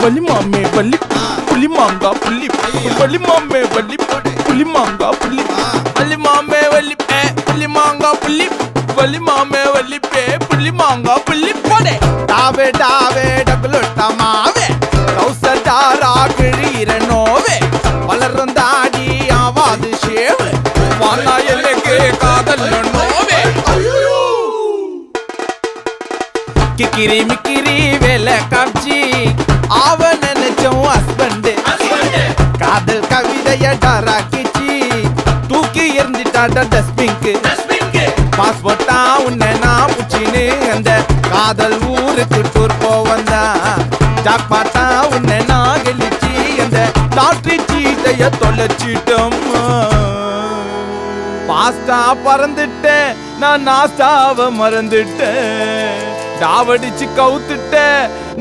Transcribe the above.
வலி மாமே வலி புலி மாங்கா புள்ளி வலி மாமே வலி புலி மாங்கா புள்ளி வலி மாமே வலி புலி மாங்கா புள்ளி வலி மாமே வலி புலி மாங்கா புள்ளி போடே டாவே டாவே டகுலுட்ட மாவே கௌசடாரா கிழீர நோவே வளரும் தாடி ஆவாது ஷேவு வானா எனக்கு காதல் நோவே கிக்கிரி மிக்கிரி வேலை காட்சி அவன் நினைச்சோம் ஹஸ்பண்ட் காதல் கவிதைய டாராக்கிச்சி தூக்கி எறிஞ்சிட்டாட டஸ்பிங்க்கு பாஸ்போர்ட்டா உன்னை நான் புச்சின்னு அந்த காதல் ஊருக்கு டூர் போவந்தா ஜாக்பாட்டா உன்னை நான் கெளிச்சி அந்த லாட்ரி சீட்டைய தொலைச்சிட்டோம் பாஸ்டா பறந்துட்டேன் நான் நாஸ்டாவை மறந்துட்டேன் டாவடிச்சு கவுத்துட்டேன்